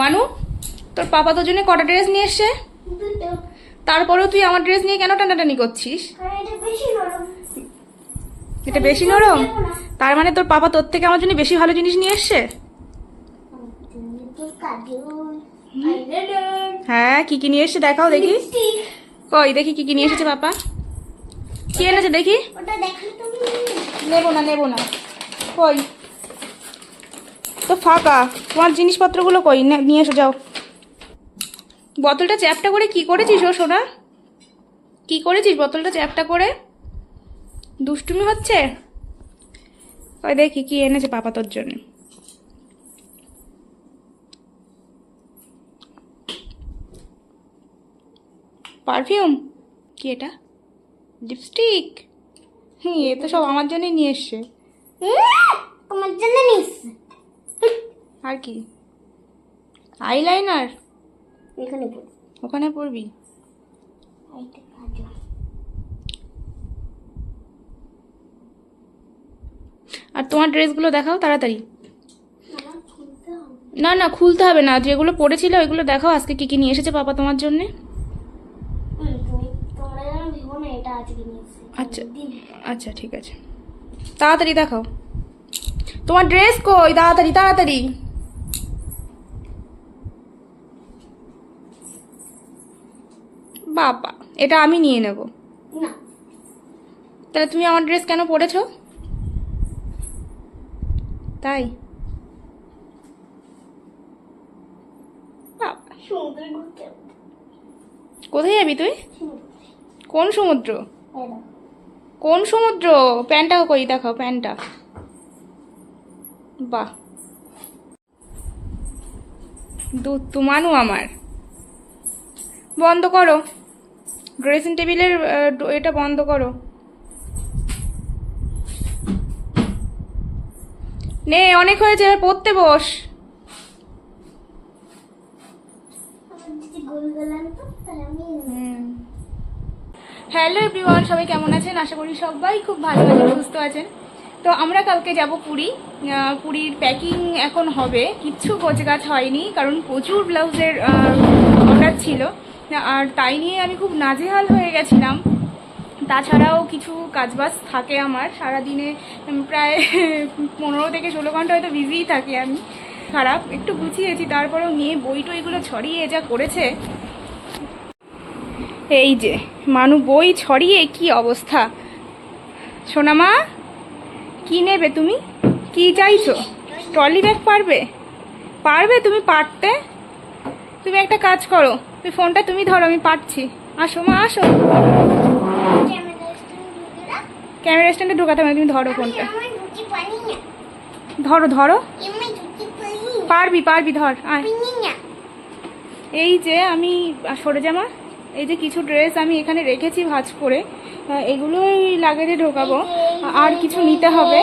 মানু, তোর পাপা তোর জন্য কটা ড্রেস নিয়ে এসছে? তারপরেও তুই আমার ড্রেস নিয়ে কেন টানাটানি করছিস? এটা বেশি নরম? তার মানে তোর পাপা তোর থেকে আমার জন্য বেশি ভালো জিনিস নিয়ে এসছে? হ্যাঁ, কি কি নিয়ে এসছে দেখাও দেখি। কই দেখি কি কি নিয়ে এসেছে পাপা। কি এনেছে দেখি। নেবো না নেবো না। কই তো ফাঁকা, তোমার জিনিসপত্রগুলো কই, নিয়ে এসো যাও। বোতলটা চ্যাপটা করে কি করেছিস ও সোনা? কি করেছিস বোতলটা চ্যাপটা করে? দুষ্টুমি হচ্ছে? ওই দেখি কি এনেছে পাপা তোর জন্য। পারফিউম? কি এটা? লিপস্টিক? হ্যাঁ, এ তো সব আমার জন্যই নিয়ে এসছে। তোমার জন্য নিস। আর কি? আইলাইনার? এখানে পড়। ওখানে পড়বি? এইটা কাজল। আর তোমার ড্রেসগুলো দেখাও তাড়াতাড়ি। আমার খুলতে হবে। না না, খুলতে হবে না, যেগুলো পড়েছিলে ওইগুলো দেখাও। আজকে কি কি নিয়ে এসেছে পাপা তোমার জন্য? তোমরা যেন ভেবো না এটা আজকে নিয়ে এসেছি। আচ্ছা আচ্ছা, ঠিক আছে, তাড়াতাড়ি দেখাও। তোমার ড্রেস কই? তাড়াতাড়ি তাড়াতাড়ি। বাবা, এটা আমি নিয়ে নেব। না, তাহলে তুমি আমার ড্রেস কেন পরেছো? তাই? বাবা, সমুদ্রে ঘুরতে যাবো। কোথায় যাবি তুই? কোন সমুদ্র? এই দেখো। কোন সমুদ্র? প্যান্টটা কই দেখাও, প্যান্টটা। বাহ, তুমানু আমার। বন্ধ করো ড্রেসিং টেবিলের এটা বন্ধ করো। নে, অনেক হয়েছে, এবার পড়তে বস। আমার দিদি গোল গেলাম তো তাহলে আমি হ্যালো এভরিওয়ান, সবাই কেমন আছেন? আশা করি সবাই খুব ভালো আছেন, সুস্থ আছেন। তো আমরা কালকে যাব পুরী। পুরীর প্যাকিং এখন হবে, কিচ্ছু গোছগাছ হয়নি কারণ প্রচুর ব্লাউজের অর্ডার ছিল। আর তাই নিয়ে আমি খুব নাজেহাল হয়ে গেছিলাম। তাছাড়াও কিছু কাজবাজ থাকে আমার সারাদিনে, প্রায় 15 থেকে 16 ঘন্টা হয়তো বিজিই থাকি আমি। খারাপ একটু গুছিয়েছি, তারপরেও নিয়ে বই টইগুলো ছড়িয়ে যা করেছে। এই যে মানু, বই ছড়িয়ে কি অবস্থা। সোনামা, কি নেবে তুমি? কি চাইছো? ট্রলি ব্যাগ পারবে? পারবে তুমি পারতে? তুমি একটা কাজ করো, তুমি ফোনটা তুমি ধরো, আমি পারছি। আসো মা, আসো। ক্যামেরা স্ট্যান্ডে ঢোকাতে হবে, তুমি ধরো ফোনটা। ধরো ধরো, পারবি পারবি, ধর আয়। এই যে আমি, সরে জামা, এই যে কিছু ড্রেস আমি এখানে রেখেছি ভাঁজ করে, এগুলোই লাগেজে ঢোকাবো। আর কিছু নিতে হবে।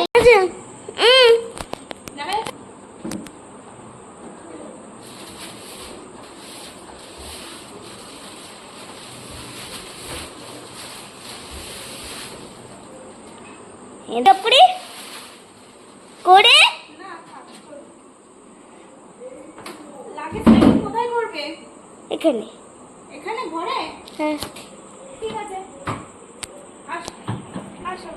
এটা পড়ি করে কোথায় করবে? এখানে। এখানে ঘরে? হ্যাঁ, ঠিক আছে, আসো।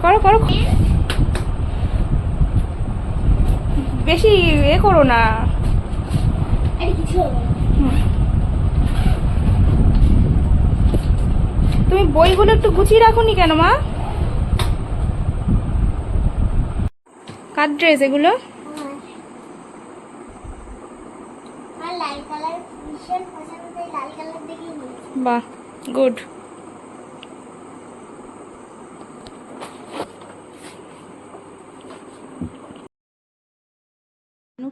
করো করো, বেশি এ করো না। আরে কিছু হবে না। তুমি বইগুলো একটু গুছিয়ে রাখোনি কেন মা? কার ড্রেস এগুলো? আমার লাল কালার ভীষণ পছন্দ, তাই লাল কালার দেখেই নিয়েছি। বাহ, গুড।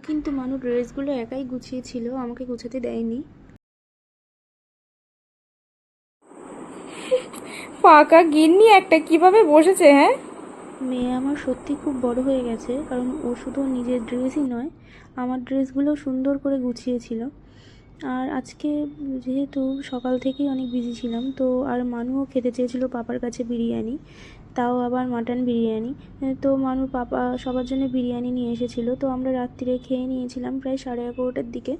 কিন্তু মানু ড্রেসগুলো একাই গুছিয়েছিল, আমাকে গুছাতে দেয়নি। ফাঁকা গিন্নি একটা, কিভাবে বসেছে। হ্যাঁ, মেয়ে আমার সত্যি খুব বড় হয়ে গেছে, কারণ ও শুধু নিজের ড্রেসই নয়, আমার ড্রেসগুলো সুন্দর করে গুছিয়েছিল। আর আজকে যেহেতু সকাল থেকেই অনেক বিজি ছিলাম, তো আর মানুও খেতে চেয়েছিল পাপার কাছে বিরিয়ানি, তাও আবার মাটন বিরিয়ানি। তো মানুর পাপা সবার জন্য বিরিয়ানি নিয়ে এসেছিলো, তো আমরা রাত্রিরে খেয়ে নিয়েছিলাম প্রায় 11:30টার দিকে।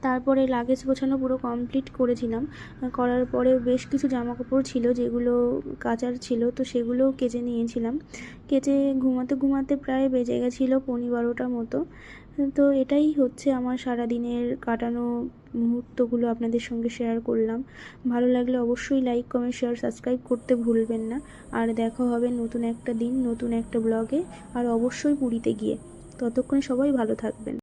তারপরে লাগেজ গোছানো পুরো কমপ্লিট করেছিলাম। করার পরে বেশ কিছু জামাকাপড় ছিল যেগুলো কাচার ছিল, তো সেগুলোও কেচে নিয়েছিলাম। কেচে ঘুমাতে ঘুমাতে প্রায় বেজে গেছিলো 11:15টার মতো। তো এটাই হচ্ছে আমার সারাদিনের কাটানো মুহূর্তগুলো আপনাদের সঙ্গে শেয়ার করলাম। ভালো লাগলে অবশ্যই লাইক, কমেন্ট, শেয়ার, সাবস্ক্রাইব করতে ভুলবেন না। আর দেখা হবে নতুন একটা দিন, নতুন একটা ব্লগে, আর অবশ্যই পুরীতে গিয়ে। ততক্ষণে সবাই ভালো থাকবেন।